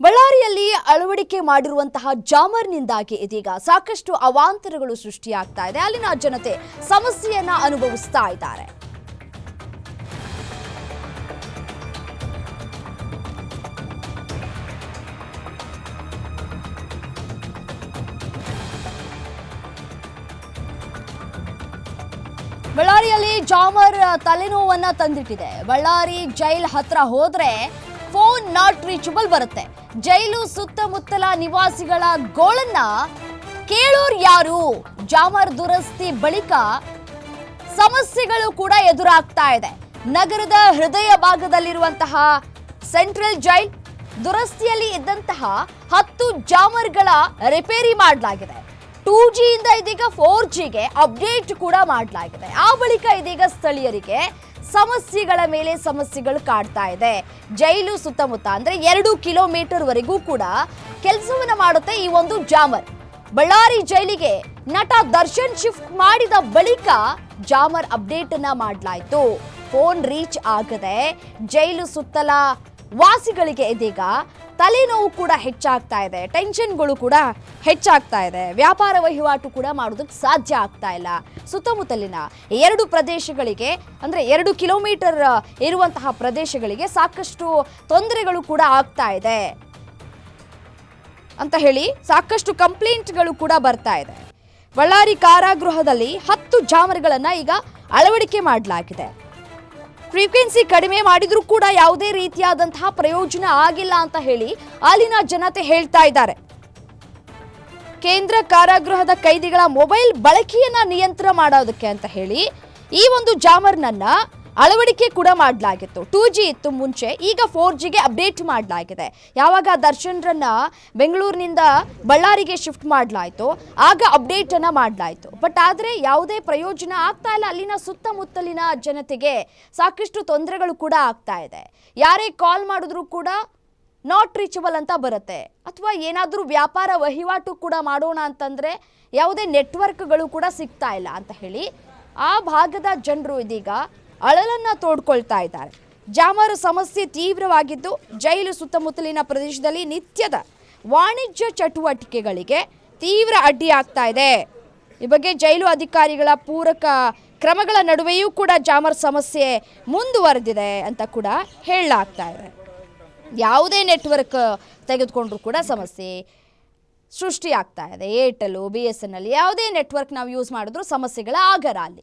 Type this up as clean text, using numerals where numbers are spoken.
ಬಳ್ಳಾರಿಯಲ್ಲಿ ಅಳವಡಿಕೆ ಮಾಡಿರುವಂತಹ ಜಾಮರ್ನಿಂದಾಗಿ ಇದೀಗ ಸಾಕಷ್ಟು ಅವಾಂತರಗಳು ಸೃಷ್ಟಿಯಾಗ್ತಾ ಇದೆ. ಅಲ್ಲಿನ ಜನತೆ ಸಮಸ್ಯೆಯನ್ನ ಅನುಭವಿಸ್ತಾ ಇದ್ದಾರೆ. ಬಳ್ಳಾರಿಯಲ್ಲಿ ಜಾಮರ್ ತಲೆನೋವನ್ನ ತಂದಿಟ್ಟಿದೆ. ಬಳ್ಳಾರಿ ಜೈಲ್ ಹತ್ರ ಹೋದ್ರೆ ಫೋನ್ ನಾಟ್ ರೀಚಬಲ್ ಬರುತ್ತೆ. ಜೈಲು ಸುತ್ತಮುತ್ತಲ ನಿವಾಸಿಗಳ ಗೋಳನ್ನ ಕೇಳೋರು ಯಾರು? ಜಾಮರ್ ದುರಸ್ತಿ ಬಳಿಕ ಸಮಸ್ಯೆಗಳು ಕೂಡ ಎದುರಾಗ್ತಾ ಇದೆ. ನಗರದ ಹೃದಯ ಭಾಗದಲ್ಲಿರುವಂತಹ ಸೆಂಟ್ರಲ್ ಜೈಲ್ ದುರಸ್ತಿಯಲ್ಲಿ ಇದ್ದಂತಹ 10 ಜಾಮರ್ಗಳ ರಿಪೇರಿ ಮಾಡಲಾಗಿದೆ. 2G ಇಂದ ಇದೀಗ 4Gಗೆ ಅಪ್ಡೇಟ್ ಕೂಡ ಮಾಡಲಾಗಿದೆ. ಆ ಬಳಿಕ ಇದೀಗ ಸ್ಥಳೀಯರಿಗೆ ಸಮಸ್ಯೆಗಳ ಮೇಲೆ ಸಮಸ್ಯೆಗಳು ಕಾಡ್ತಾ ಇದೆ. ಜೈಲು ಸುತ್ತಮುತ್ತ ಅಂದ್ರೆ 2 ಕಿಲೋಮೀಟರ್ ವರೆಗೂ ಕೂಡ ಕೆಲಸವನ್ನ ಮಾಡುತ್ತೆ ಈ ಒಂದು ಜಾಮರ್. ಬಳ್ಳಾರಿ ಜೈಲಿಗೆ ನಟ ದರ್ಶನ್ ಶಿಫ್ಟ್ ಮಾಡಿದ ಬಳಿಕ ಜಾಮರ್ ಅಪ್ಡೇಟ್ ಅನ್ನ ಮಾಡಲಾಯಿತು. ಫೋನ್ ರೀಚ್ ಆಗದೆ ಜೈಲು ಸುತ್ತಲ ವಾಸಿಗಳಿಗೆ ಇದೀಗ ತಲೆನೋವು ಕೂಡ ಹೆಚ್ಚಾಗ್ತಾ ಇದೆ. ಟೆನ್ಷನ್ಗಳು ಕೂಡ ಹೆಚ್ಚಾಗ್ತಾ ಇದೆ. ವ್ಯಾಪಾರ ವಹಿವಾಟು ಕೂಡ ಮಾಡೋದಕ್ಕೆ ಸಾಧ್ಯ ಆಗ್ತಾ ಇಲ್ಲ. ಸುತ್ತಮುತ್ತಲಿನ 2 ಪ್ರದೇಶಗಳಿಗೆ ಅಂದ್ರೆ 2 ಕಿಲೋಮೀಟರ್ ಇರುವಂತಹ ಪ್ರದೇಶಗಳಿಗೆ ಸಾಕಷ್ಟು ತೊಂದರೆಗಳು ಕೂಡ ಆಗ್ತಾ ಇದೆ ಅಂತ ಹೇಳಿ ಸಾಕಷ್ಟು ಕಂಪ್ಲೇಂಟ್ಗಳು ಕೂಡ ಬರ್ತಾ ಇದೆ. ಬಳ್ಳಾರಿ ಕಾರಾಗೃಹದಲ್ಲಿ 10 ಜಾಮರ್ಗಳನ್ನ ಈಗ ಅಳವಡಿಕೆ ಮಾಡಲಾಗಿದೆ. ಫ್ರೀಕ್ವೆನ್ಸಿ ಕಡಿಮೆ ಮಾಡಿದ್ರೂ ಕೂಡ ಯಾವುದೇ ರೀತಿಯಾದಂತಹ ಪ್ರಯೋಜನ ಆಗಿಲ್ಲ ಅಂತ ಹೇಳಿ ಅಲ್ಲಿನ ಜನತೆ ಹೇಳ್ತಾ ಇದ್ದಾರೆ. ಕೇಂದ್ರ ಕಾರಾಗೃಹದ ಕೈದಿಗಳ ಮೊಬೈಲ್ ಬಳಕೆಯನ್ನ ನಿಯಂತ್ರಣ ಮಾಡೋದಕ್ಕೆ ಅಂತ ಹೇಳಿ ಈ ಒಂದು ಜಾಮರ್ನನ್ನ ಅಳವಡಿಕೆ ಕೂಡ ಮಾಡಲಾಗಿತ್ತು. 2G ಇತ್ತು ಮುಂಚೆ, ಈಗ 4Gಗೆ ಅಪ್ಡೇಟ್ ಮಾಡಲಾಗಿದೆ. ಯಾವಾಗ ದರ್ಶನ್ರನ್ನ ಬೆಂಗಳೂರಿನಿಂದ ಬಳ್ಳಾರಿಗೆ ಶಿಫ್ಟ್ ಮಾಡಲಾಯಿತು ಆಗ ಅಪ್ಡೇಟ್ ಅನ್ನ ಮಾಡಲಾಯಿತು. ಬಟ್ ಆದರೆ ಯಾವುದೇ ಪ್ರಯೋಜನ ಆಗ್ತಾ ಇಲ್ಲ. ಅಲ್ಲಿನ ಸುತ್ತಮುತ್ತಲಿನ ಜನತೆಗೆ ಸಾಕಷ್ಟು ತೊಂದರೆಗಳು ಕೂಡ ಆಗ್ತಾ ಇದೆ. ಯಾರೇ ಕಾಲ್ ಮಾಡಿದ್ರು ಕೂಡ ನಾಟ್ ರೀಚಬಲ್ ಅಂತ ಬರುತ್ತೆ. ಅಥವಾ ಏನಾದರೂ ವ್ಯಾಪಾರ ವಹಿವಾಟು ಕೂಡ ಮಾಡೋಣ ಅಂತಂದರೆ ಯಾವುದೇ ನೆಟ್ವರ್ಕ್ಗಳು ಕೂಡ ಸಿಗ್ತಾ ಇಲ್ಲ ಅಂತ ಹೇಳಿ ಆ ಭಾಗದ ಜನರು ಇದೀಗ ಅಳಲನ್ನ ತೋಡ್ಕೊಳ್ತಾ ಇದ್ದಾರೆ. ಜಾಮರ್ ಸಮಸ್ಯೆ ತೀವ್ರವಾಗಿದ್ದು ಜೈಲು ಸುತ್ತಮುತ್ತಲಿನ ಪ್ರದೇಶದಲ್ಲಿ ನಿತ್ಯದ ವಾಣಿಜ್ಯ ಚಟುವಟಿಕೆಗಳಿಗೆ ತೀವ್ರ ಅಡ್ಡಿಯಾಗ್ತಾ ಇದೆ. ಈ ಬಗ್ಗೆ ಜೈಲು ಅಧಿಕಾರಿಗಳ ಪೂರಕ ಕ್ರಮಗಳ ನಡುವೆಯೂ ಕೂಡ ಜಾಮರ್ ಸಮಸ್ಯೆ ಮುಂದುವರೆದಿದೆ ಅಂತ ಕೂಡ ಹೇಳಲಾಗ್ತಾ ಇದೆ. ಯಾವುದೇ ನೆಟ್ವರ್ಕ್ ತೆಗೆದುಕೊಂಡ್ರೂ ಕೂಡ ಸಮಸ್ಯೆ ಸೃಷ್ಟಿಯಾಗ್ತಾ ಇದೆ. ಏರ್ಟೆಲ್, BSNL ಯಾವುದೇ ನೆಟ್ವರ್ಕ್ ನಾವು ಯೂಸ್ ಮಾಡಿದ್ರೂ ಸಮಸ್ಯೆಗಳ ಆಗರ ಅಲ್ಲಿ.